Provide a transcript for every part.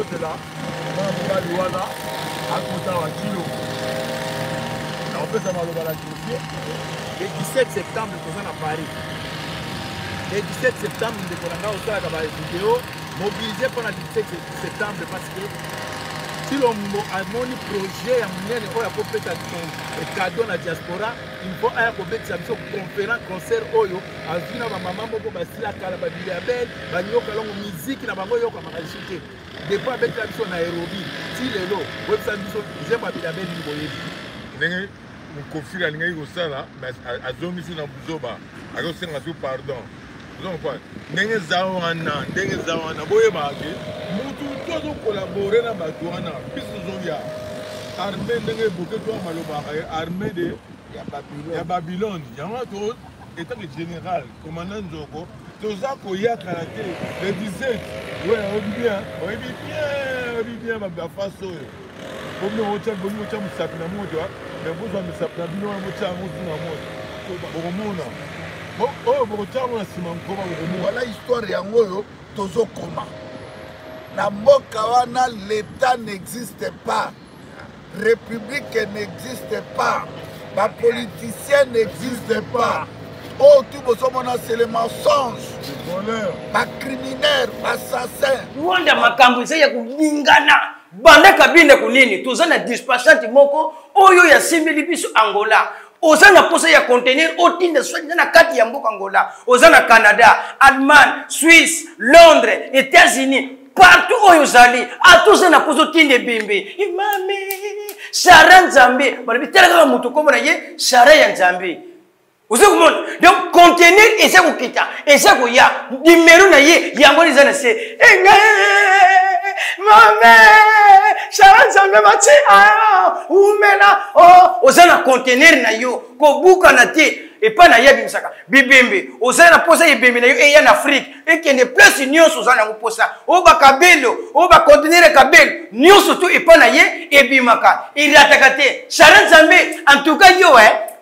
C'est là, Luana, à côté de Kilo. On peut savoir le le 17 septembre, nous sommes à Paris. Le 17 septembre, nous avons fait la vidéo mobilisé pour le 17 septembre parce que si l'on a un projet, on a un cadeau dans la diaspora, il faut faire une conférence, concert, oyo, à venir à maman, à la Calababille, à la musique, à la musique. Depuis avec la mission Nairobi, si les lots, j'aime pas bien bien. Mon conflit à l'ingénieur Sala, à Zomissi dans Bouzoba, à Rosengassou, pardon. Donc, n'est-ce pas un boye bagé, Moutou, tout collaborer dans Batouana, Pissozoya, armée de Bouketo Maloba, armée de Babylone, Yamato, étant le général, commandant Zoko, Toza Koya Karaté, le 17, ouais, on vit bien, ma façon. Comme nous, on tient de sapina moto, mais vous avez sapina bino, on tient voilà l'histoire de Yangoyo, Tozo Koma. La Mokawana, l'État n'existe pas. République n'existe pas. La politicienne n'existe pas. Oh, tout le monde c'est le mensonge. Les criminels, assassins. Rwanda makambo ya kulingana. Banda kabine kunini. Tuzana dispatchante moko. Oyo ya simili biso Angola. Ozana posa ya contenir otinde soigné na kati ya mboka Angola. Ozana Canada, Allemagne, Suisse, Londres, États-Unis. Partout où ils allaient, à tous les poso tinde bimbe. Imame, Sharan Zambé. Barabi tellement mutu comme naye, Sharan Zambé. Vous avez donc contenir et ça vous quitte. Et ça vous y a numéro naye, yango les années c'est. Maman, Sharan Zambé mati ah, oumena oh, ozana contenir na yo, ko buka na te. Et pas na yebi misaka bibembe ozana posa yebembe na yo e ya na Afrique et que ne plus nyonso ozana ngo posa o ba kabelo o ba contenir kabelo nyonso tout et pas na ye e bimaka il atakate Sharan Zambé en tout cas yo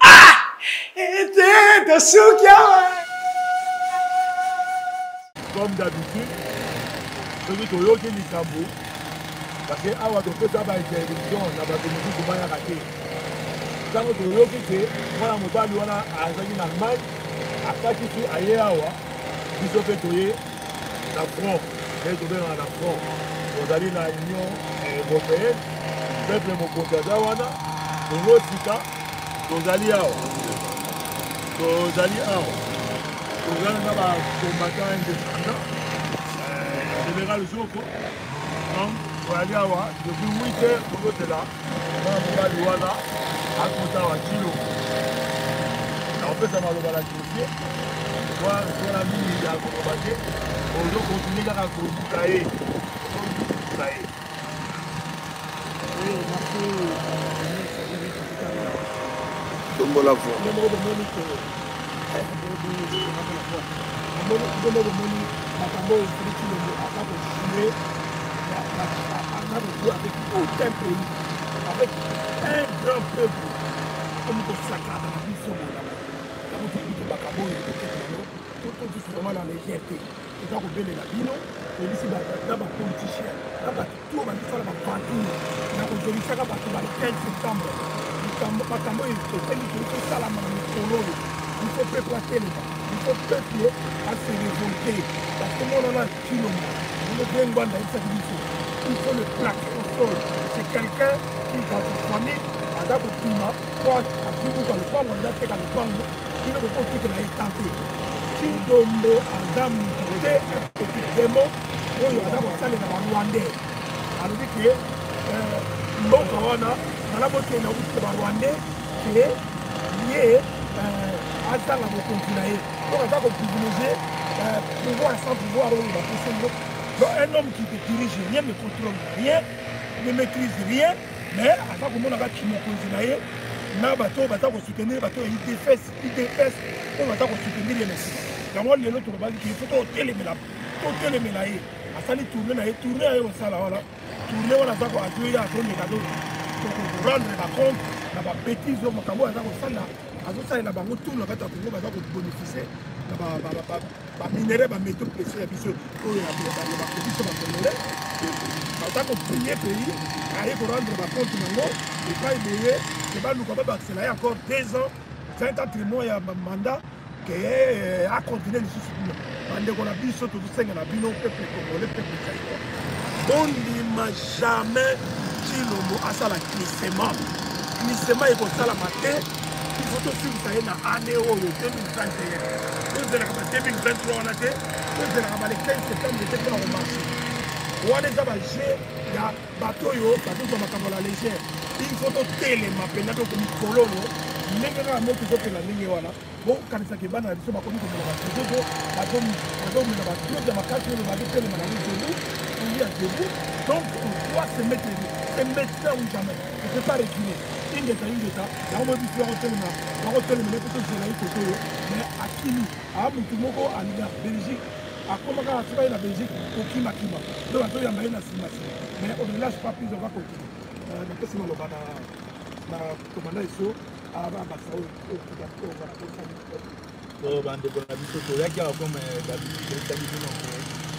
ah était de soukia comme d'habitude celui qui yo qui likambo parce que awa to pesa ba intervention na ba communauté ko baya raté. Quand on a dit voilà mon père lui on a azali en Allemagne à Katiki ailleurs ils ont fait la front et tout bien la front vous allez dans l'Union européenne peuple mon côté d'awana on osika vous allez à vous allez là combattant indépendant général Joko donc vous allez à depuis 8 heures vous êtes là on va lui voilà à côté de Kilo. On peut savoir le balade dossier. Moi, sur la mine, il y a un combatté. On doit continuer à faire ça y est. Oui, merci. Tombo la voix. Avec aucun pays, avec un grand peuple, comme le sacre de la mission, comme tu dis que Bakabo est tout vraiment la légèreté. Et quand on veut la bino, on dit que là, les politiciens, là, tout va faire la partie. Là, on dit que le 15 septembre, Bakabo est tout ça là, il faut préparer les gens. Il faut peuple à se révolter. Parce que moi, on a un kilo. On est bien loin dans cette mission. Il faut le plaquer au sol. C'est quelqu'un qui, dans une famille, a d'abord tout le monde, soit à tout le monde, on a fait dans le banc, il ne peut pas tout qu'il a tenté. Si Dombo a d'âme, c'est un petit démon, on a d'abord salé dans le Rwandais. Alors, dit que l'autre, on a voté dans le Rwandais, qui est lié à ça, on a continué. Donc, on a privilégié pouvoir sans pouvoir, on va pousser. Donc un homme qui te dirige rien, ne contrôle rien, ne maîtrise rien, mais à chaque moment, on a qui me considère, on va soutenir, il défesse, on va soutenir les messieurs. Dans moi, les autres, il faut tourner les médailles. À ça, tourner au salaire, voilà. Tourner, on a joué à son cadeau. Pour rendre la compte, on a bêtise, on a au salaire. À ça, il a tout le monde va bénéficier. baminere bameto pression ya biso oyo yabako biso bakongole baza koprie pays aye korendre bacompte nango epai boye ke baluka babakisela ye encore 2 ans 20 ans trimon ya mandat ke acontinue lisusu kuna bandeko na biso tozosenga na bino peuple congolais peuple caïman bondima jamais Tshilombo asala glissement ekosalama te il faut tosilisa ye na année oyo 2021 tozelaka ba 2023 wana te tozelaka ba le 15 septembre te mpe na komarche wana eza baje ya bato oyo batozwa makambo la légère il faut totelema mpenza tokomi kololo ndenge kaka mo tozopela ndenge wana bokanisaka ebana na biso bakomi komela basozozo bazomela batrote ya makasi oyo bazotelema na lizelu on à debout donc on doit se mettre là où jamais on ne peut pas reculer ingeta yango biso bakotelema le tozela ye koto oyo mais akimi mutu moko alinga Belgique akomaka asuka ye na Belgique kokimakima donc atoyamba ye na simasima mais on ne lâche pas plus on va continuer napesi maloba na commandant eso ababasa oyo bandeko na biso toyaki awa comme babisitaki bino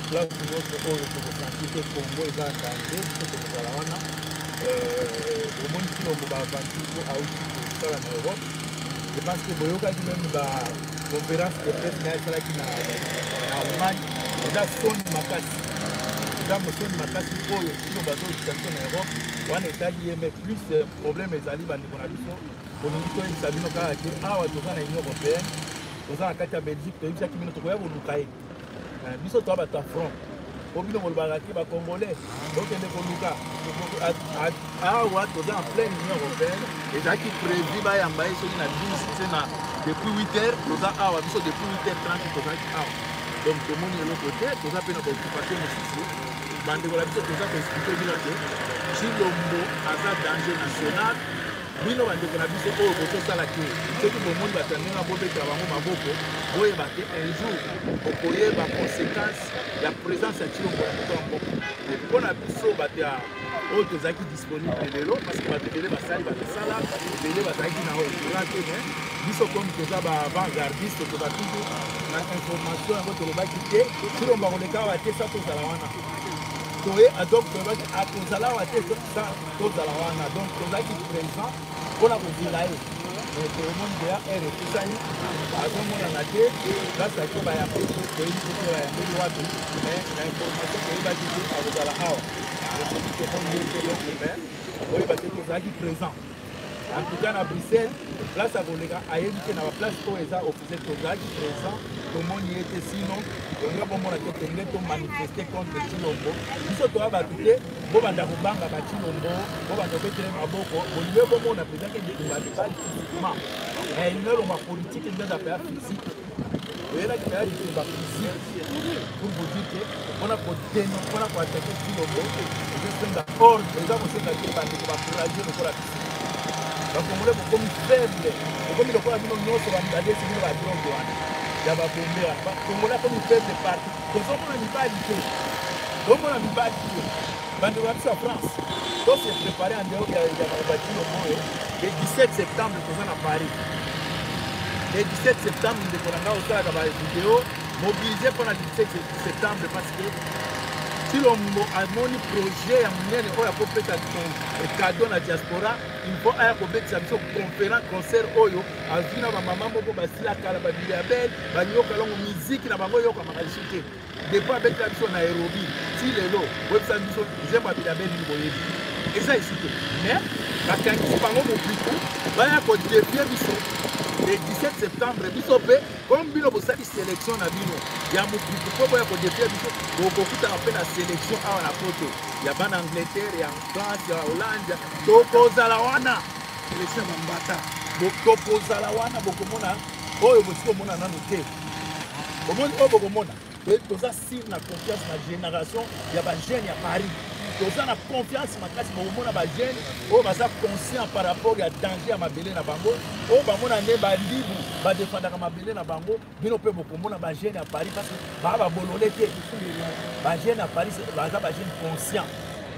place nyonso oyo tokosanti te Congo eza danger so tokozala wana omoni Tshilombo bavandi po auti kosala na Europe je pense que boyokaki meme baconférence de presse na esalaki na Allemagne eza soni makasi eza mosoni makasi oyo Tshilombo azookisation na Europe wana etali ye mais plus problème ezali bandeko na biso bolingi toyebisa bino kaka te awa toza na union européenne toza na kati ya Belgique toyebisaki bino tokoya koluka ye biso toa bato ya front po bino bolobaka te bacongolais tokende koluka awa toza en pleine union européenne ezalaki prévu bayamba ye soki na 10 te na depuis 8 heures toza awa biso depuis 8h30 tozalaki awa donc tomoni eloko te toza mpe na baoccupation mosusu bandeko na biso toza koexplike bino te Tshilombo aza danger national bino bandeko na biso oyo bozosala te soki bomoni bato ya ndenge bobetela bango maboko boyeba te un jour okoyeba conséquence ya présence ya Tshilombo na moto ya mboka mpo na biso bato ya oyo tozalaki disponible lelo parce que bato ebele basali bazosala ebele bazalaki na oyokola te mais biso komi toza baavant-gardiste toza toujours na information yango tolobaki te Tshilombo akoleka awa te sa tozala wana donc tozalaki akozala awa te sa tozala wana donc tozalaki présent mpona kozela ye tomoni deya ere ekusani azomonana te place ake bayambeli toyebi te bayambeli wapi mais na information toyebaki te akozala awa ekoki tomoni te donc mais oyeba te tozalaki présent en tout cas na Bruxelles place akoleka ayebi te na baplace oyo eza officiel tozalaki présent tomoni ye te sinon tonge bomona te tenge tomanifeste contre Tshilombo biso toya bato te bobanda kobanga baTshilombo bobanda kobetele maboko bolingi bomona mpenza ke bato bali physiquement elingi elonga politique nde aza peya physique oyelaki peya litumba physique pour vous dire te mpona koatake Tshilombo ezosenga ordre eza kosenga te bandeko bacourage lokola physique bakongole bokomi faible bokomi lokola bino nyonso bamidadesi bino badroge wana ya babombe wana bakongole akomi faible parti tozomona mibali te tomona mibali te bandeko ya biso ya France tose prépare en dehors ya Tshilombo oyo le 17 septembre toza na Paris le 17 septembre ndeko na nga osalaka bavideo mobilise mpona 17 septembre parce que Tshilombo amoni projet ya monene oyo akopesa cadeau na diaspora il faut aya kobetisa biso conférence concert oyo azwi na bamama moko basila kala babilabel banyoka longo miziki na bango yokamaka lisu te depo abetela biso Nairobi ti lelo oyebisa biso nzembo ya bilabel nini boyebi eza esi te mais bakangisi bango mopiku baya kodefie biso le 17 septembre biso mpe comme bino bosali sélection na bino ya mopiku mpo boya kodefie biso bokokutana mpe na sélection awa na poto ya bana Angleterre ya France ya Hollande tokozala wana élection ya bambata tokozala wana bokomona oyo bosiki omona nanu te omoni oyo bokomona toza sire na confiance na génération ya bagene ya Paris toza na confiance makasi bokomona bagene oyo baza conscient par rapport ya danger ya mabele na bango oyo bamona nde balibu badefandaka mabele na bango bino mpe bokomona bagene ya Paris parce que baa babolole te bagene ya Paris baza bagene conscient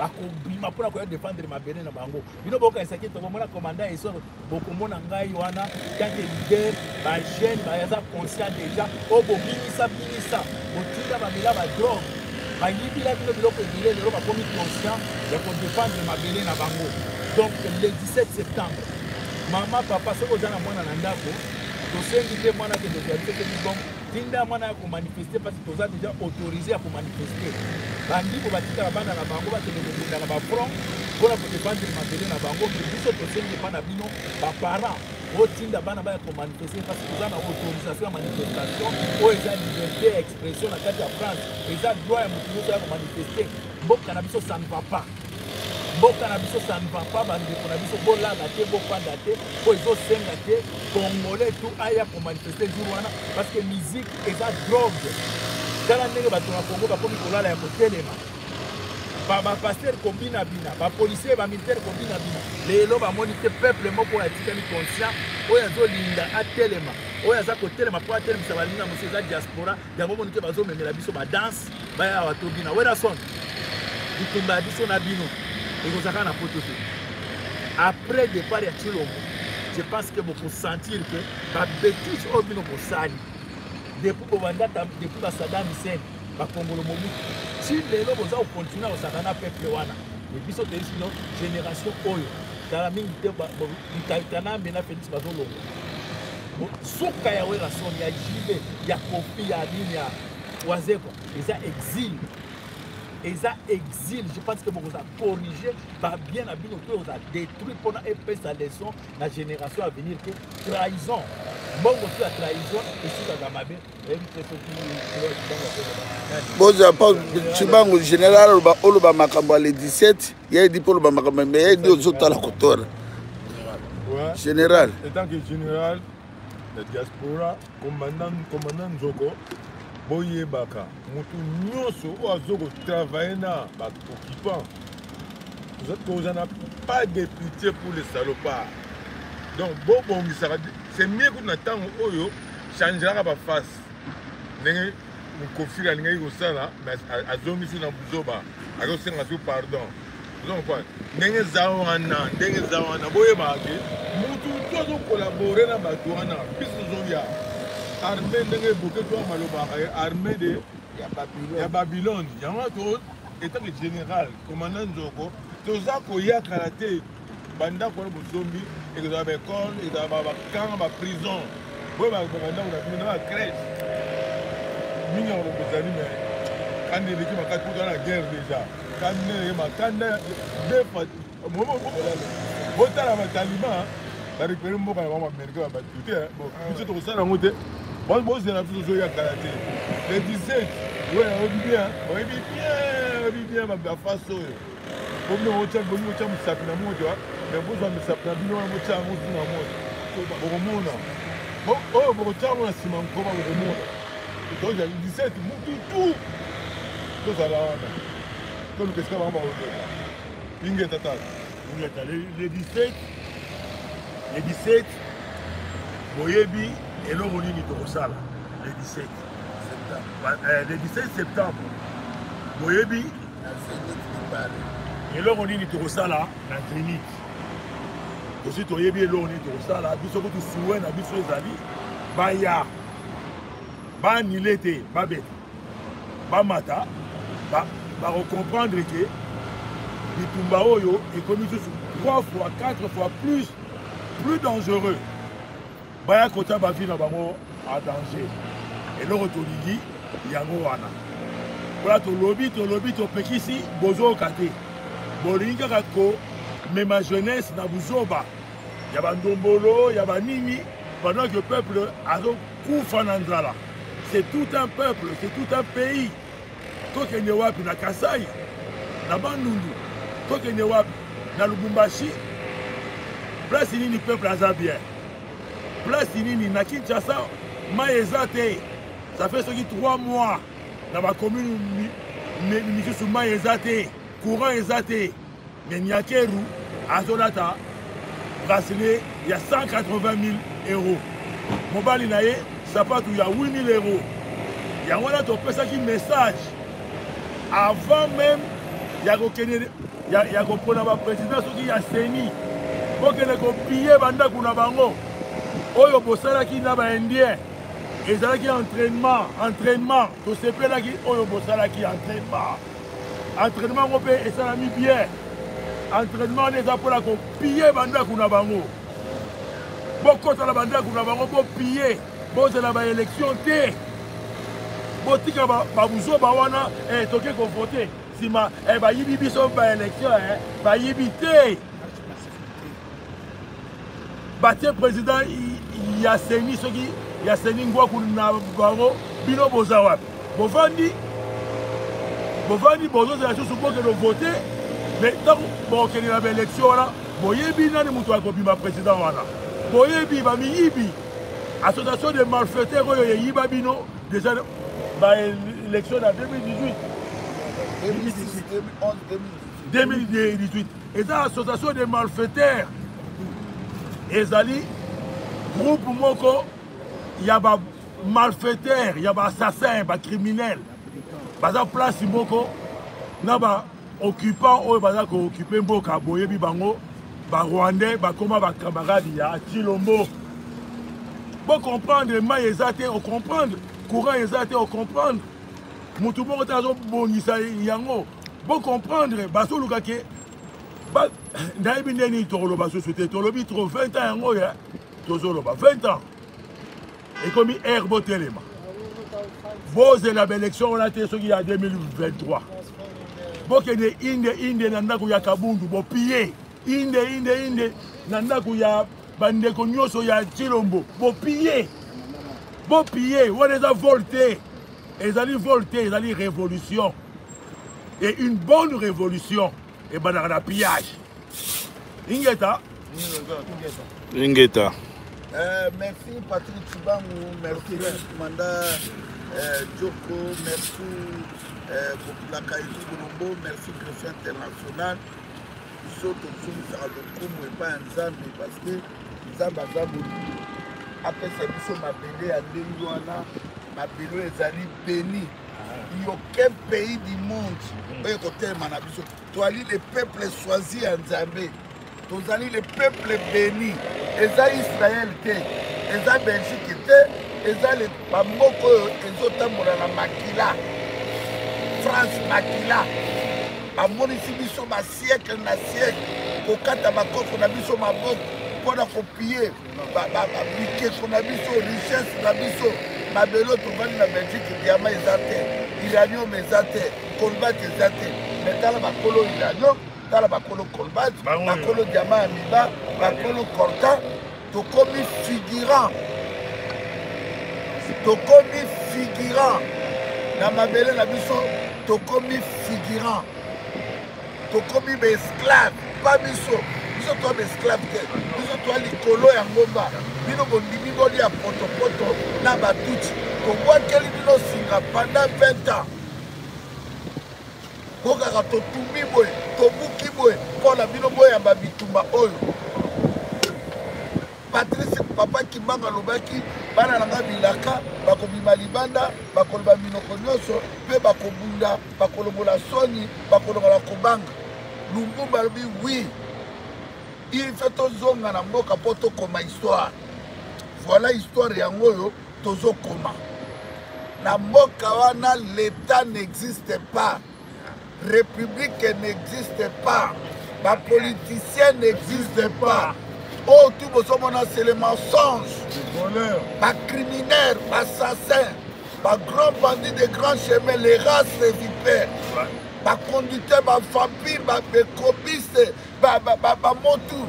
bakobima mpona koya défendre mabele na bango bino bokanisaki tokomona commandant esor bokomona ngai wana tanke leader bajeune baza conscient déjà oyo bobimisa botinda bamela badrogue bayibila bino biloko ebele lelo bakomi conscient ya kodéfendre mabele na bango. Donc le 17 septembre mama papa soki oza na mwana na ndako tosengi te mwana ke tozalise te bon tinda mwana ya komanifeste parce que toza déjà autorisé ya komanifeste bandiko batikala bana na bango bakendekokenda na bafront mpona kodéfendre mabele na bango ke biso tosengi epa na bino baparent otinda bana baya komanifeste parce que toza na autorisation ya manifestation oyo eza liberté ya expression na kati ya France eza droit ya motu nyonso ya komanifeste. Mboka na biso ça ne va pas, mboka na biso ça ne va pas, bandeko na biso bolala te bofanda te po ezosenga te congolais tout aya komanifeste jour wana parce que musique eza drogue. Tala ndenge bato na Congo bakomi kolala ya kotelema bapaster kombina bina bapolisier bamilitaire kombina bina lelo bamoni te peuple moko oyo atikali conscient oyo azolinda atelema oyo aza kotelema mpo atelemisa balinga mosu eza diaspora yango moni te bazomemela biso badanse baya awa tobina werason bitumba ya biso na bino ekozaka na poto te. Après départ ya Tshilombo je pense que bokosentir que babétise oyo bino bosali depuis bobandata depuis basadam Hussein bakongolo mobutu si lelo boza kokontinue kosaka na peuple wana biso toyesi no génération oyo tala mingi te bitaitana mbena Félix bazolongo suka ya werason ya jibe ya kofi ya nini ya wazeko eza exil. Je pense que vous avez corrigé, bien à bien, vous avez détruit pour la leçon la génération à venir que trahison. Bon, la trahison, et si vous avez bon, je pense que général, Oloba Makamba le 17, il y a dit pour le Makamba, mais il y a dit aux autres à la côte. Général. Étant que général, la diaspora, commandant Nzoko, boyebaka motu nyonso oyo azokotravaille na baoccupant tozana pas de pitié pour les salopards. Donc bobongisaka c'est mieux kuna ntango oyo changelaka baface ndenge mokofiri alingaki kosala mais azongisi na buzoba akosenga so pardon ozokomprendre ndenge eza wana boyebaka ke motu to azokolabore na bato wana biso tozoya armée ndenge eboke to malobaka armée de ya Babylone yango to état général commandant Nzoko toza koyakala te bandako na bosombi ekozala baekole ezala bakanga baprison boye bakandako na bino na crèche mingi yango bozali me kandi eleki makati kuta na guerre déjà kandi makanda botala bataliban barécupere mboka na bango baaméricain babatu te biso tokosala yango te bozela biso tozoyakala te le 17 oyebi bien baface oyo bomiotya mosapi na moto mais bozwa misapi na bino wana botya yango zu na moto bokomona oyo bokotya yango na nsima nkoma bokomona toja 17 mututu tozala wana toluka esika bango bakoleka ingeta tata le 17 boyebi eloko nini tokosala le 17 septembre boyebi eloko nini tokosala na Zénith aussi toyebi eloko nini tokosala biso kutu suwe na biso ezali baya banile te babeta bamata barecomprendre ke bitumba oyo ekomi susu 3 fois 4 fois plus dangereux baya kota bavi na bango en danger eloko tolingi yango wana mpona tolobi topekisi bozoyoka te bolingi kaka komema jeunesse na buzoba ya bandombolo ya banini pendant que peuple azokufa na nzala. C'est tout un peuple, c'est tout un pays. Tokende wapi na Kasai na Bandundu, tokende wapi na Lubumbashi, place nini peuple aza bien, place nini na Kinshasa mai eza te. Ça fait ce qui 3 mois dans ma commune misusu mai eza te, courant eza te. Mais Nyakeru azolata bracelet il y a 180 000 €. Mobali na ye sapato il y a 8 000 €. Il y a un message avant même ya kokende ya kopona ba président soki ya seni bokende kopiller bandako na bango oyo bosalaki na ba indien ezalaki entraînement tosepelaki oyo bosalaki entraînement ngo mpe esalami bien entraînement wana eza mpona kopiller bandako na bango bokota na bandako na bango bopiller bozela baélection te botika babuzoba wana toke kovote nsima bayibi biso baélection bayibi te batie président ya seni soki ya seni ngwaku na bango bino boza wapi bovandi bozozela susu bokende vote mais ntango bokende na baélection wana boyebi nani moto akobima président wana boyebi bamiyibi association de malfaiteurs oyo yeyiba bino déjà baélection na 2018 eza association de malfaiteurs ezali groupe moko ya ba malfaiteurs ya ba assassin ba criminel baza place moko na ba occupant oyo baza ko occuper mboka boyebi bango ba rwandais bakoma ba camarade ya Chilombo bo comprendre mai eza te o comprendre courant eza te o comprendre mutu moko te azobongisa yango bo comprendre basoluka ke nayebi ndeni tokoloba susu te tolobi tro 20 ans yango ya tozoloba 20 ans ekomi aire botelema bozela baélection wana te soki ya 2023 bokende inde na ndako ya kabundu bopie inde na ndako ya bandeko nyonso ya Chilombo bopie wana eza volte ezali volte ezali révolution et une bonne révolution ebandaka na pillage ingeta merci Patrick Chibangu, merci Manda Djoko, merci la Kaïti Boulombo, merci Christian International. Surtout sur le coup, pas un Zambi parce que Zambazabou après c'est biso mabele à Denguana, mabele les alliés bénis. Il n'y a aucun pays du monde toi les peuples choisis en Zambie, toi les peuples bénis, et ça Israël et ça Belgique et ça les Bamoko et autres la Makila, France Makila, à mon ici biso ma siècle na siècle, au Katabako on a biso ma boque pour la copier, piquer qu'on a biso richesse na biso. Ma belo to vani na Belgique diama ezate iranium ezate colbat ezate metala bakolo iranium tala bakolo colbat bakolo diama amiba bakolo corta to komi figurant na mabele na biso to komi figurant to komi be esclave pas biso biso to be esclave te biso to likolo ya ngomba bino bondimi boli ya poto na batuti kobwakeli bino singa pendant 20 ans kokaka totumi boye tobuki boye mpona bino boyamba bitumba oyo Patrice papa Kimanga alobaki bana nanga bilaka bakobima libanda bakoloba minoko nyonso mpe bakobunda bakolobola soni bakolongola kobanga Lumumba alobi oui il fait tozonga na mboka mpo tokoma histoire. Voilà histoire yango oyo tozokoma. Na mboka wana l'État n'existe pas, République n'existe pas, ma politicien n'existe pas. Oh, tout le monde c'est le mensonge, ma criminel, ma assassin, ma grand bandit de grands chemins, les races de vipères, ma conducteur, ma vampire, ma bécobiste, ma motu.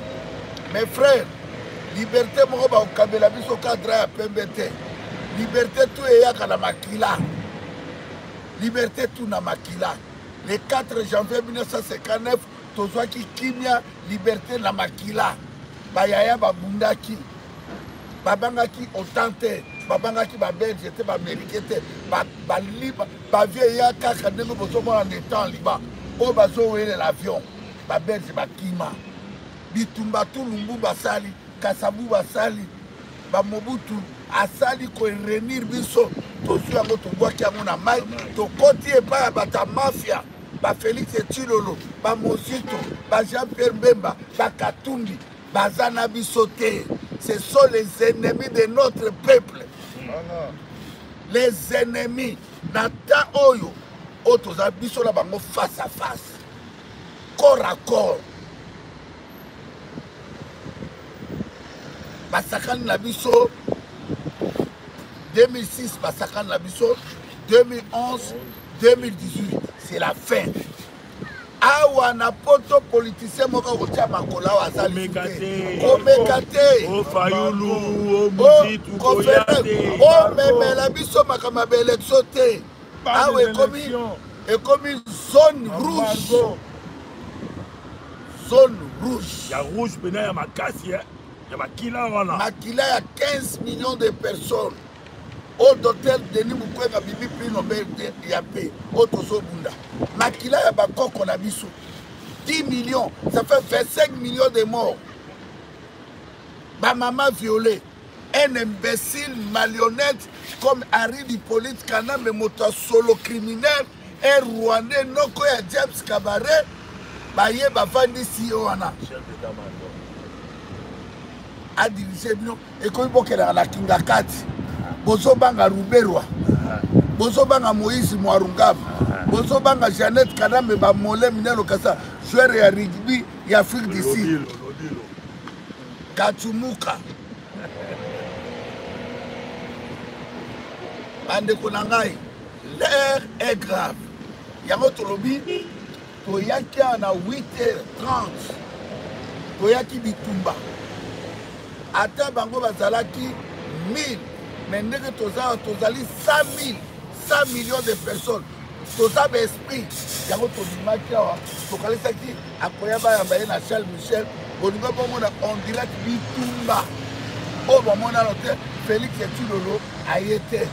Mes frères, liberté, mon ba okabela biso cadre ya pembete. Liberté tout est na makila. Liberté tout na makila. Le 4 janvier 1959, tozwaki kimia liberté na makila. Bayaya babundaki. Babangaki otante, babangaki ba belge te ba américain te, ba liba, ba vieya kaka ndenge bozomo en étant liba. O bazo wele l'avion. Ba belge ba kima. Bitumba tout Lumumba basali, Kasabu basali, ba Mobutu asali ko renir biso, tozu yango tobwaki yango na mai, tokoti epa bata mafia, Félix Etchilolo, Mosito, Jean-Pierre Mbemba, Katumbi, Bazana Bissoté. Ce sont les ennemis de notre peuple. Les ennemis. Nata Oyo, autres ambitions là face à face, corps à corps. Massacre Nabiso 2006, Massacre Nabiso 2011, 2018, c'est la fin. Awa na poto politicien moka kotia makola wa zali omekate o fayulu o musitu ko yate o memela biso makama be élection te awa ekomi zone rouge. Zone rouge. Ya rouge pena ya makasi ya makila wana. Makila ya 15 millions de personnes. Au docteur Denis Mukwege bibi prix Nobel ya paix. Au tozo bunda. Makila ya bakoko na biso. 10 millions, ça fait 25 millions de morts. Ba maman violée. Un imbécile marionnette comme Harry Hippolyte Kana, mais moto solo criminel, un Rwandais noko ya James Kabaré, baye bavandi CEO wana. A dirigé bino et comme bokela la Kingakati. Bozo banga Ruberwa. Bozo banga Moïse Mwarungam. Bozo banga Jeannette Kadambe ba Mole Minelo Kasa, joueur ya rugby ya Afrique du Sud. Katumuka. Ande konangai, l'air est grave. Yango tolobi, toyaki na 8h30. Toyaki bitumba. Ata bango bazalaki 1000. Mais ndenge tozali 100 millions de personnes. Toza esprit. Yango tolimaki awa, tokalisaki akoyaba ya baye na Charles Michel. Bolingo bomona on direct bitumba. O bomona note Félix Etchilolo ayete.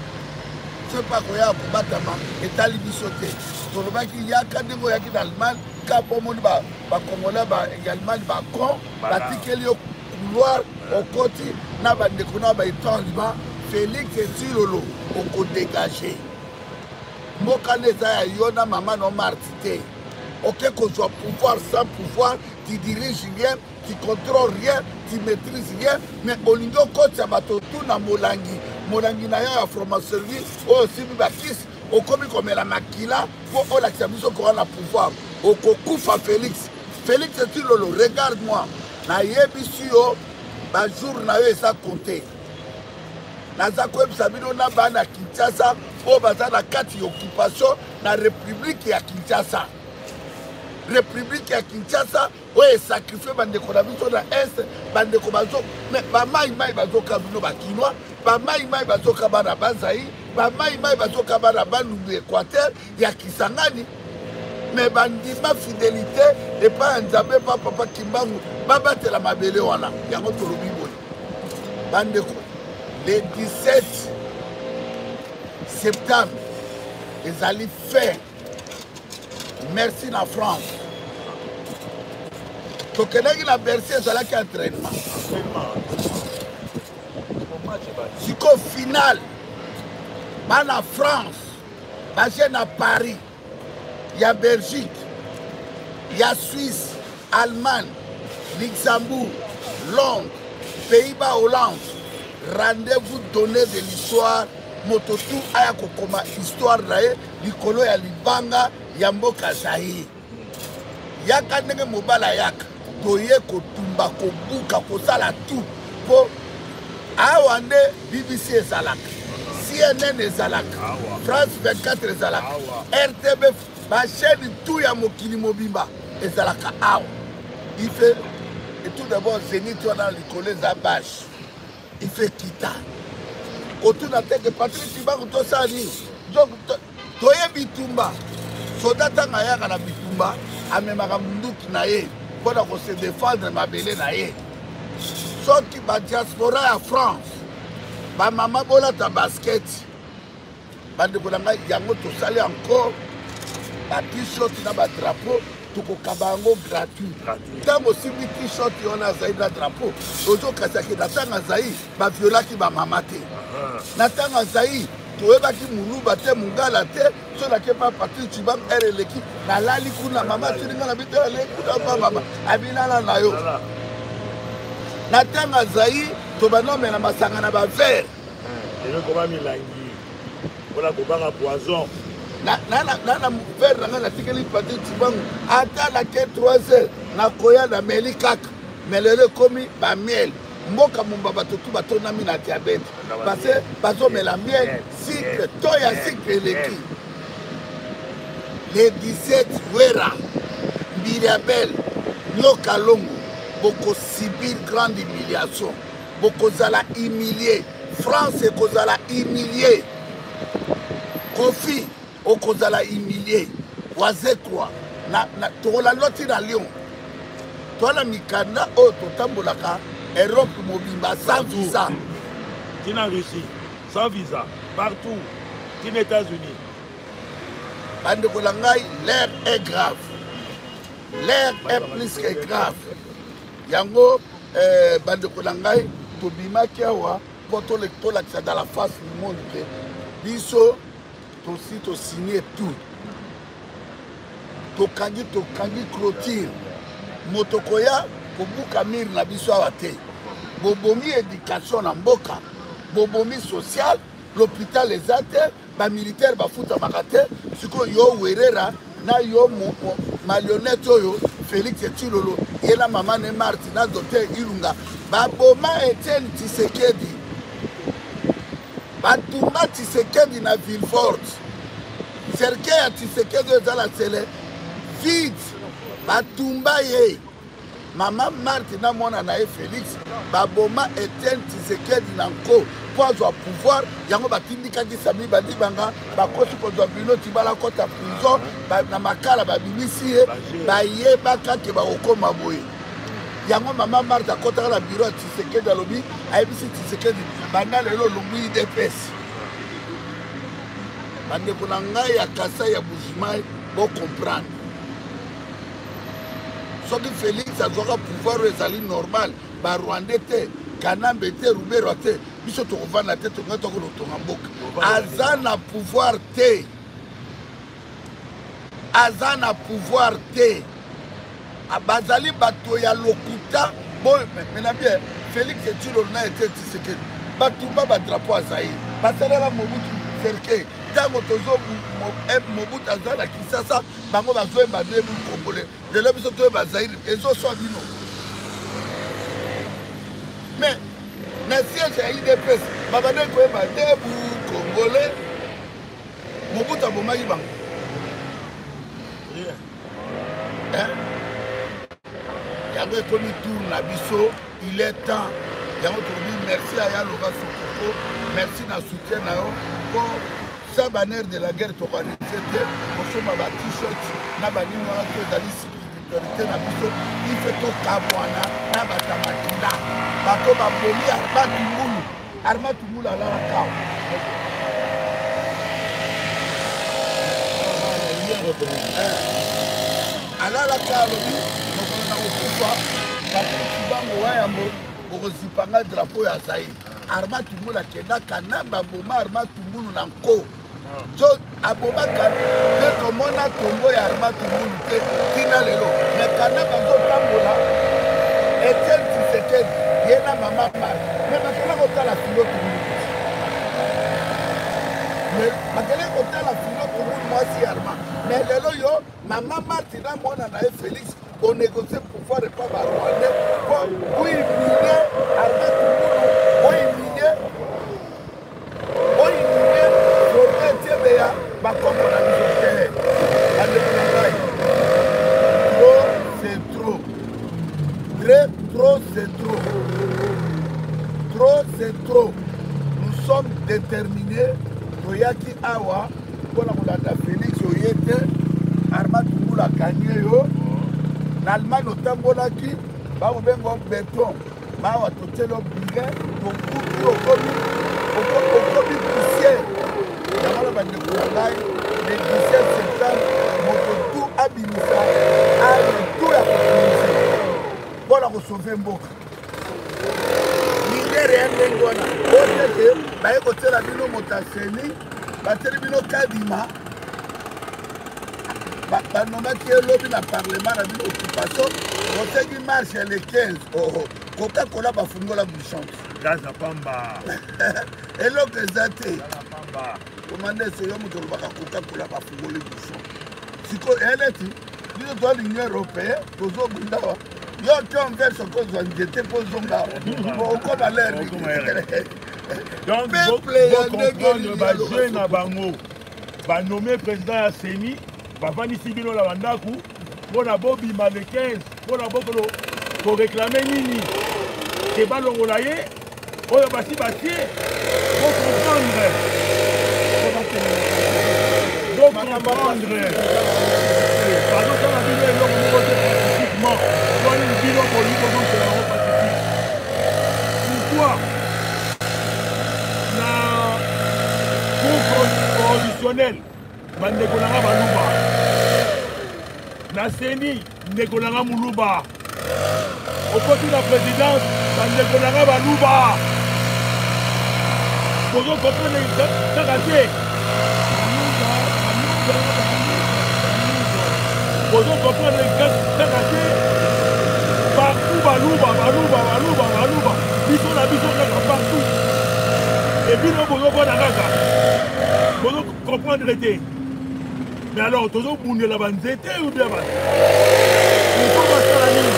C'est pas quoi ya kobatama etali bisote. Tolobaki yaka ndenge yaki na Allemagne, ka pomoni ba Congolais ba également ba con, ba tikeli yo couloir au côté na ba ndeko na ba itan liba Félix Etchilolo oko dégager. Mboka neza ya yona mama no martité. Ok, qu'on soit pouvoir sans pouvoir, tu diriges rien, tu contrôles rien, tu maîtrises rien, mais au niveau de ça va tout na molangi. Molangi na ya franc-maçonnerie, aussi baptiste, au commis comme la makila, pour la mission qu'on a pouvoir. Au Kokoufa Félix. Félix Etchilolo, regarde-moi. Na yebisio, ba jour na yo ça compter. Na zakweb sabino na ba na Kinshasa, o baza na kati occupation na République ya Kinshasa. République ya Kinshasa, où est sacrifié bandeko na biso na est, bandeko bazo, mais ba mai bazo kabino ba Kinois, ba mai bazo kabana Banzai, ba mai bazo kabana Bandundu Équateur, ya Kisangani, mais bandima fidélité et pas Nzambe pas papa Kimbangu, baba te la mabele wana, yango tolobi boy. Bandeko, le 17 septembre, les alliés faire. Merci la France. Tokenaki la Bercy ezalaki entraînement. Siko final, na France, baje na Paris, il y a Belgique, il y a Suisse, Allemagne, Luxembourg, Londres, Pays-Bas, Hollande. Rendez-vous donné de l'histoire. Mototu aya kokoma histoire nae likolo ya libanga ya mboka Zaïre. Yaka ndenge mobala yaka toye kotumba kobuka kosala tout po awa nde BBC ezalaka, CNN ezalaka, France 24 ezalaka, RTB bachaîne tout ya mokili mobimba ezalaka awa. Il fait et tout d'abord Zénith wana likolo za bâche. Il fait kita. Autour de la tête de Patrick Tibango, tout ça, donc, toye bitumba, soldat tanga na bitumba, amemaka munduki na ye, pour se défendre mabele na ye. Soki ba diaspora ya France, ba mama bola ta basket, bandeko na ngai yango tosali encore, ba t-shirt na ba drapeau, tokokaba yango gratuit. Ntango osimbi t-shirt yona zai na drapeau, ozokasaki na tanga zai, ba violaki ba mama te. Na tanga zai toyebaki muluba te mungala te so nake pa Patrice Tshibang eleki nalali kuna mama tininga na bito eleki pa mama abilala na yo na tanga zai tobanome na masanga na bavere elo koma milangi mpona kobanga poison nana verre nanga natikeli Patrice Tshibang ata nake 3 heures nakoya na meli kaka mais lelo ekomi bamiel mboka mumba bato tu batonami na diabete parce bazomela miel sucre to ya sucre eleki le 17 wera mbiriabel nyoka longo bokosibir grande humiliation bokozala humilie France ekozala humilie Kofi okozala humilie wazekwa tokola loti na Lyon toala mikanda oyo totambolaka Europe mobimba sans visa. Tu es en Russie, sans visa, partout. Tu es aux États-Unis. L'air est grave. L'air est plus que grave. Yango, Bandekolangai, Tobima Kiawa, pour tout le dans la face du monde. Biso, aussi, tu signé tout. Tokangi clôture. Motokoya, Kobuka mir na biso awate. Bobomi éducation na mboka. Bobomi social, l'hôpital les ate, ba militaire ba futa makate, siko yo werera na yo marionnette oyo Félix Tshilolo, yena mama ne Martin na docteur Ilunga. Ba boma Etienne Tshisekedi. Ba tumba Tshisekedi na Villefort. Cercueil ya Tshisekedi ezala sele vide. Ba tumba ye. Maman Marthe na mwana na Félix baboma Etienne Tshisekedi na nko po azwa pouvoir yango batindikaki Sami Badibanga bakosi kozwa bino tibala kota prison na makala babimisi ye bayebaka ke bakokoma boye yango maman Marthe akotaka na biro ya Tshisekedi alobi ayebisi Tshisekedi banda lelo olongi UDPS bandeko na ngai ya Kasai ya Bushimai bocomprendre soki Félix azwaka pouvoir ezali normal barwandais te kanambe te rubero te biso tokovanda te tongai tokolotonga mboka aza na pouvoir te aza na pouvoir te bazali bato ya lokuta boye mena bien Félix Tshilolo na ete Tshisekedi batumba badrapo azai basalela Mobutu cercueil ntango tozo Mobutu aza na Kinshasa bango bazoyemba debu congolais lelo biso toyeba Zaire ezoswa bino mais na siège ya UDPS babande koyeba debu congolais Mobutu abomaki bango yango ekomi tour na biso il est temps yango tolobi merci aya loba sokoko merci na soutien na yo po sa bannière de la guerre tokoanise te kosomba ba-t-shirt na banini wana to ezali sécurité na biso ife tokabwana na bato ya makila bato babomi Arma Tungulu alala kawa alala kawa lobi mokolo na kokufa bakokibango wayambo okozipanga drapeau ya Zaire Arma Tungulu akendaka na baboma Arma Tungulu na nko so abomaka te komona tombo ya Arma Tungulu te tina lelo mekana bazotambola Etienne Tshisekedi ye na mama mari me bakela kotala filo Tungulu bakele kotala filo Tungulu mwasi Arma me lelo yo mama Martina mwana na ye Félix onégocie pouvoir epa barwandais po oyiminye Arma Tungulu oyiminye forme tiebeya bakombo na biso te bandeko na ngai trop c'est trop trop c'est trop trop c'est trop nous sommes déterminés toyaki awa mpona kolanda Félix oye te Arma Tungulu akangi yo na Allemagne otambolaki bakobenga beton bawa totelo birin tokuki okomi poussière yango bandeko na ngai le 17 septembre moto tu abimisa aye tu ya kokomise mpona kosauve mboka manière ya ndenge wana oteke baye kotela bino moto aseni bateli bino kadima banomaki elobi na parlement na bino occupation oteki marche le 15 Coca-Cola bafungola bouchante gaza pamba eloko eza te komande soyo moto olobaka Coca-Cola bafungoli bouchante siko eleti bino toa l'union européenne tozobundawa yo te onverse kozwa nzete mpo zonga okoma lere donc comprendre baje na bango banome président ya seni bavandisi bino na bandako mpona bobima le 15 mpona bokolo koreklame nini ke balongola ye oyo basi batie bocomprendre bazosala bino eloko moko te pacifiquement wani bino kolingi kozosela yango pacifique pourquoi na cour constitutionnel bandeko nanga baluba na seni ndeko nanga muluba okoti na présidence bandeko nanga baluba bozokomprendre kaka te bozokomprendre kaka te partout baluba biso na biso kaka partout ebino bozobona kaka bozokomprendre te mais alors tozobundela banzete ou bien bato ifo basala nini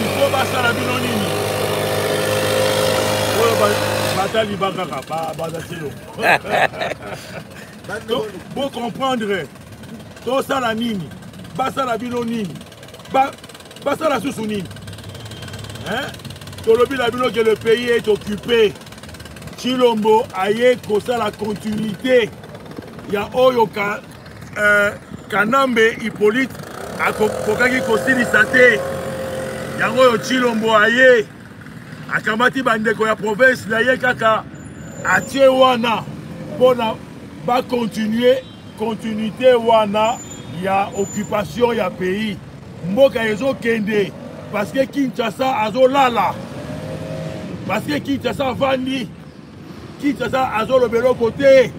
ifo basala bino nini oyo batali bakaka baza selo po comprendre tosala nini basala bino nini basala susu nini tolobi na bino que le pays est occupé Chilombo aye kosala continuité ya oyo Kanambe Hippolyte akokaki kosilisa te yango oyo Chilombo aye akamati bandeko ya province na ye kaka atie wana mpona continuité wana ya occupation ya pays mboka ezokende parce que Kinshasa azolala parce que Kinshasa avandi Kinshasa azolobela côté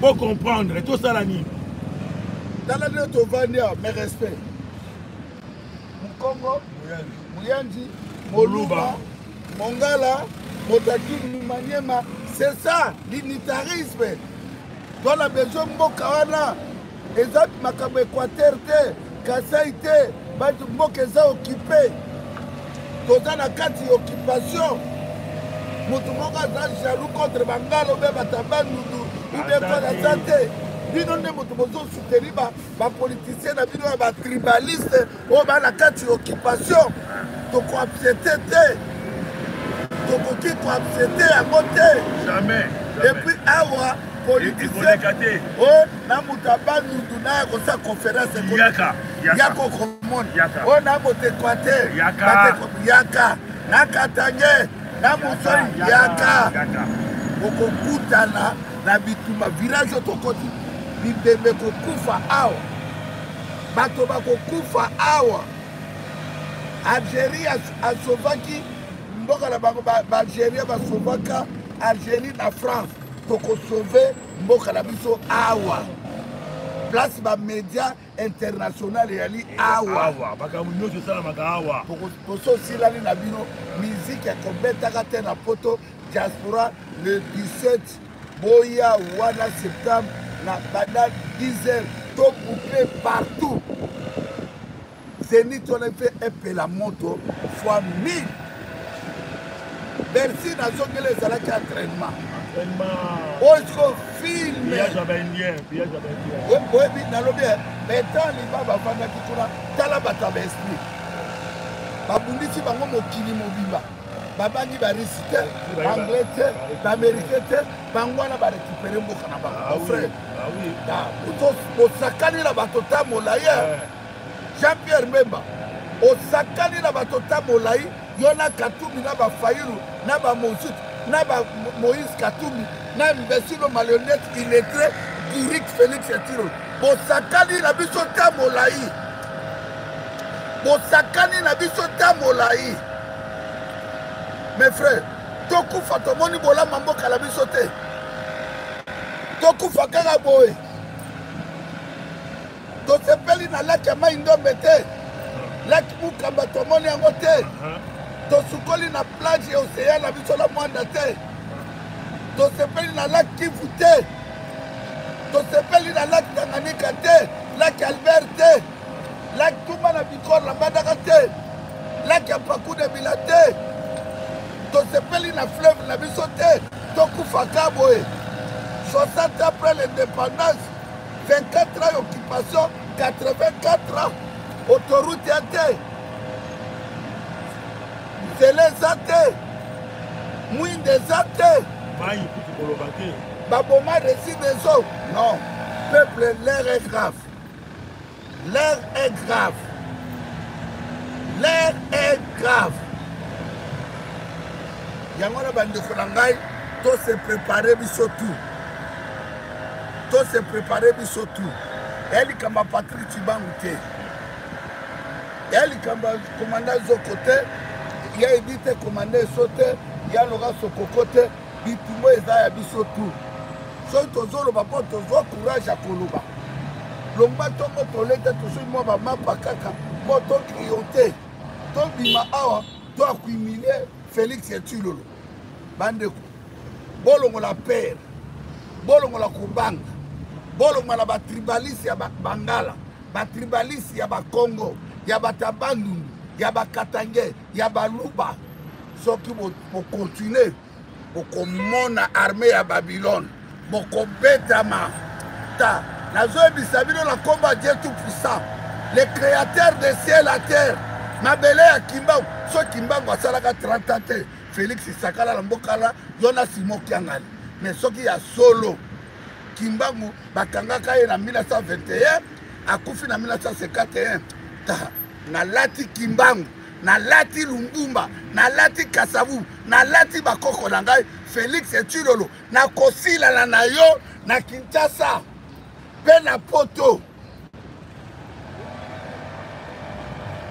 pour comprendre tout ça la nuit dans la nuit tovandi mes respects Mukongo Muyandi Moluba Mongala Motakini Maniema c'est ça l'unitarisme dans la maison mboka wana eza makambo Équateur te Kasai te batu mboka eza occupé toza na kati occupation moto moko aza jaloux contre bangalo mpe batabandudu ube kona za te bino nde moto bozosoutenir bapoliticien na bino ya batribaliste oyo baa na kati occupation tokoabsete te tokoki koabsete yango te epuis awa politicien oyo na moto abandudu naya kosala conférence yako komona oyo na moto équateur yaka na katange na mosoi yaka okokutana na bituma village otokoti bibembe kokufa awa bato bakokufa awa Algérie asovaki mboka na bango baalgérie basovaka Algérie na France tokosauve mboka na biso awa place bamédia international eyali awa makambo nyonso esalamaka awa tososilani na bino miziki ekobetaka te na poto diaspora le 17 boya wana septembre na banda 10h toboucle partout Zénith on a fait epela moto fois 1000 Bercy nazongela ezalaki entraînement oyo filme oyebi nalobi metan liba bavandaki kuna tala bato ya baesprit babundisi bango mokili mobimba babangi barisi te baanglais te baaméricain te bango wana barécupere mboka na bango frère osakani na bato ta molai Jean-Pierre Mbemba osakani na bato ta molai yo na Katumbi na bafairu na bamosut na Moïse Katumbi na imbécile malhonnête illettré Dirick Félix Etiro bosakani na biso ta molai bosakani na biso ta molai. Mes frères, tokufa tomoni bolama mboka la biso te. Tokufa kaka boye. Tosepeli na laki ya mai ndombe te. Laki mukamba tomoni yango te. Tosukoli na plage ya océan na biso la mwanda te. Tosepeli na laki Kivu te. Tosepeli na laki Tanganyika te. Laki Albert te. Laki Tumba na Bikor na Mbandaka te. Laki ya Pakou de Bila te. Tosepeli na fleuve na biso te. Tokufa kaboye. 60 ans après l'indépendance, 24 ans d'occupation, 84 ans, autoroute à terre. C'est les athées. Mouille des athées. Baboma récit des eaux. Non. Peuple, l'air est grave. L'air est grave. L'air est grave. Yangona bandeko na ngai, to se préparer biso tout. To se préparer biso tout. Elle kamba Patrick Chibangu te. Elle kamba commandant Zokote, il y a évité commander sauter, il y a Laura Sokokote, bitumo eza ya biso tout. So tozolo ba po tozo courage à koloba. Lomba tongo tolete tozo mo ba mapa kaka, po to crioter. To bima awa, to akuimiler Félix Etulolo. Bandeko. Bolongo la père. Bolongo la kubanga. Bolongo la batribalisi ya Bangala. Batribalisi ya Congo. Ya Batabandundu. Ya Bakatange. Ya Baluba. Soki bo continuer. Boko mona armée ya Babylone. Boko betama. Ta. Nazo ebisabino la combat Dieu tout puissant. Le créateur des cieux et la terre. Mabele ya Kimbangu. So Kimbangu asalaka 30 ans. Félix Sakala la mbokala yona Simon Kiangali. Mais soki ya solo Kimbangu bakangaka ye na 1921 akufi na 1951 ta na lati Kimbangu na lati Lungumba na lati Kasavu na lati bakoko na ngai Félix Etulolo na kosila na yo na Kinshasa pe na Poto.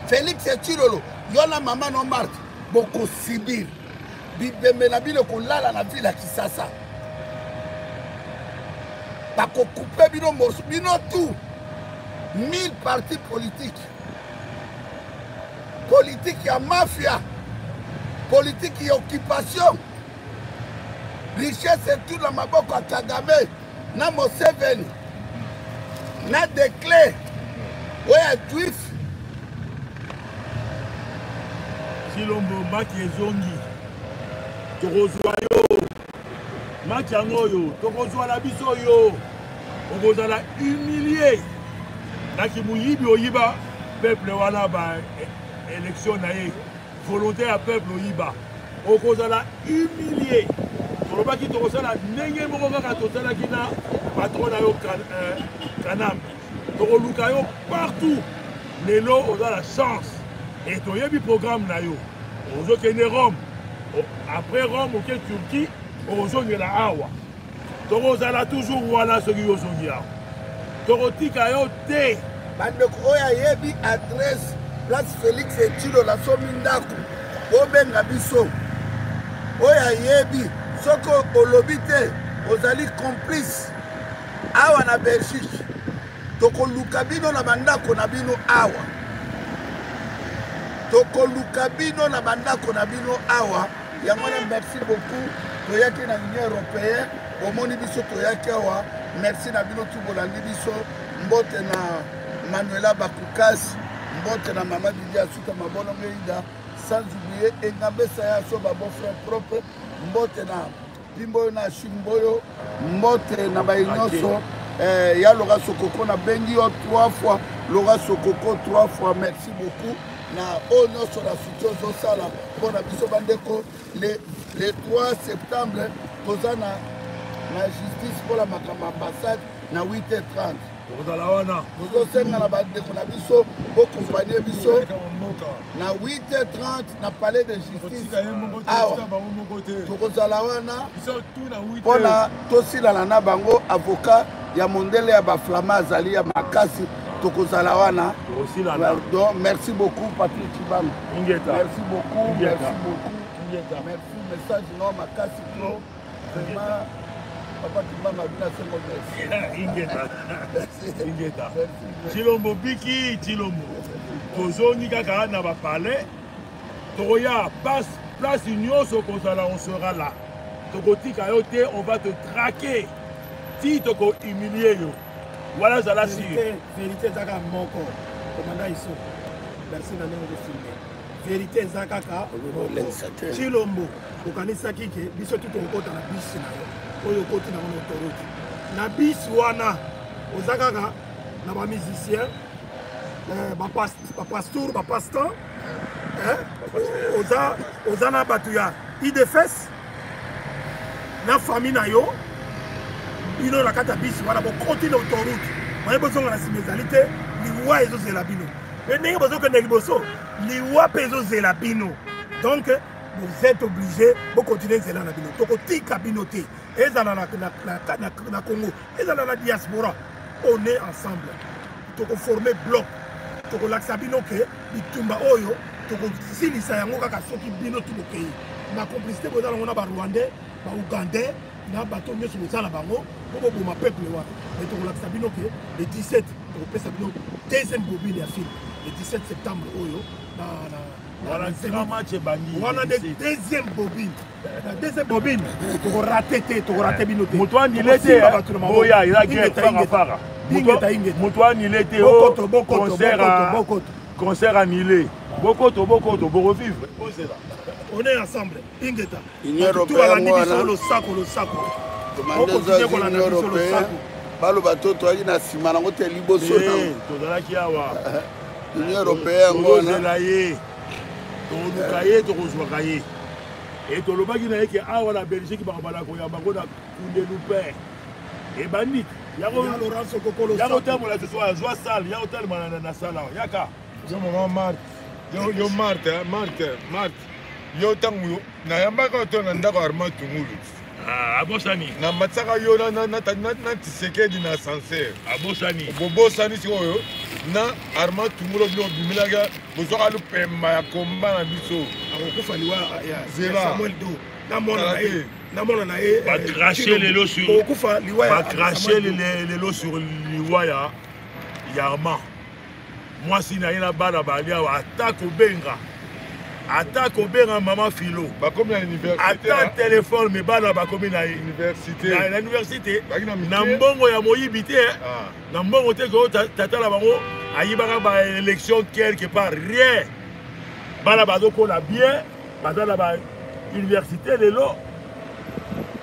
Félix Etulolo yona mama no Marthe boko Sibir bibembe na bino kolala na ville ya Kisasa. Bako couper bino morceau bino tout 1000 partis politiques. Politique ya mafia, politique ya occupation. Richesse et tout la maboko ya Kagame na Museveni na Declé oya Juif. Silombo maki ezongi tokozwa yo maki yango oyo tokozwa na biso yo okozala humilié naki moyibi oyiba peuple wana ba élection na ye volonté ya peuple oyiba okozala humilié tolobaki tokozala ndenge moko kaka tosalaki na patron na yo Kanam tokoluka yo partout lelo oza la chance et toyebi programme na yo ozokende Rome après Rome oke Turquie ozongela awa tokozala toujours wana soki ozongi awa tokotika yo te. Bandeko oyo ayebi adresse place Félix Etulolo la somi ndako obenga biso oyo ayebi soki olobi te ozali complice awa na Belgique tokoluka bino na bandako na bino awa tokoluka bino na bandako na bino awa yango na merci beaucoup toyaki na Union Européenne omoni biso toyaki awa merci na bino tu bolandi biso mbote na Manuela Bakukas mbote na mama Didier Asuka mabono ngeida sans oublier engambesa ya so ba bon frère propre mbote na Pimboyo na Shimboyo mbote na bayinyoso ya Laura Sokoko na bengi yo 3 fois Laura Sokoko 3 fois merci beaucoup na ono sur la future zosala pour na biso bandeko le 3 septembre tozana na justice pour la ambassade na 8h30 tokozala wana tozosenga na bandeko na biso bokompanie biso na 8h30 na palais de justice awa tokozala wana mpona tosilana na bango avocat ya mondele ya baflama azali ya makasi tokozala wana. Aussi là. Donc merci beaucoup Patrick Chibam. Ingeta. Merci beaucoup, Ingeta. merci beaucoup. Ingeta. Merci message non makasi pro. Vraiment papa Chibam a bien assez modeste. Ingeta. Merci. Ingeta. Merci. Chilombo biki Chilombo. Tozoni kaka na ba palais. Toya place nyonso kozala on sera là. Tokotika yo te, on va te traquer. Si toko humilier yo. Voilà ça là si. Vérité zaka moko. Commandant Iso. Merci na neno de filmer. Vérité zaka ka Chilombo. Okanisa kike biso tout okota na bisi na yo. Oyo koti na autoroute. Na bisi wana ozaka ka na ba musicien ba pasteur, ba pasteur. Oza na batu ya IDFS na famille na yo bino na kata bisi wana bokoti na autoroute baye bozonga na nsima ezali te liwa ezozela bino mpe ndenge bozokende liboso liwa mpe ezozela bino donc vous êtes obligé bokontinue nzela na bino tokotika bino te ezala na Congo ezala na diaspora on est ensemble tokoforme bloc tokolakisa bino ke bitumba oyo tokosilisa yango kaka soki bino tokokei na complicité bozala ngo na barwandais baougandais na bato nyonso bozala bango bokoboma peuple wana me tokolakisa bino ke le 17 tokopesa bino deuxième bobine ya film le 17 septembre oyo wana de deuxième bobine na deuxième bobine tokorate te tokorate bino te moto anile te oya ila guerre fara moto anile te concert annulé bokoto borevivre. On est ensemble. Ingeta. Union européenne le saco. Union européenne. Balo bato to ali na sima na ngote liboso na. Tozalaki awa. Union européenne ngona. To kozwaka ye. Et tolobaki na yeke awa na Belgique bakabala ko yamba ko na kunde lupe. Et bandit. Yako Laurence Kokolo. Yako tamola ce soir, joie sale, yako tamola na sala. Yaka. Yo maman Marthe. Yo Marthe. Yo tangu na yambaka to na ndako Armand Tungulu. Abosani. Na matsaka yo na Tshisekedi na Sancerre. Abosani. Bobosani sikoyo na Armand Tungulu bino bimilaga bozoka lupemba ya komba na biso. Akokufa liwa ya Samuel Do. Na mona na ye. Ba cracher les lots sur. Akokufa liwa ya. Ba cracher les lots sur liwa ya Armand. Moi si na yena bana balia attaque obenga maman Philo bakomi na université attaque téléphone me bana bakomi na université na université na mbongo ya moyibi te na mbongo te ko tata la bango ayibaka ba élection quelque part rien bana bazokola bien bazala ba université lelo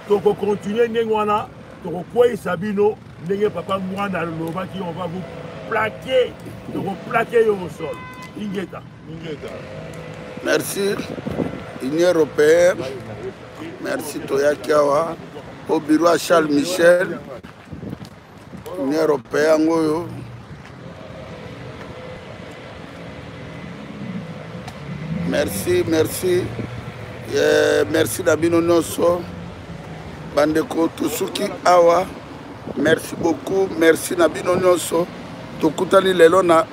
toko continuer ndenge wana toko kweyisa bino ndenge papa mwana lobaki on va vous plaquer, donc plaquer au sol. Ingeta. Merci, Union européenne. Merci Toyakiawa. Au bureau à Charles Michel. Union européenne. Merci. Merci Dabino Noso. Bandeko Tusuki Awa. Merci beaucoup. Merci Nabino Noso. Tokutani lelo na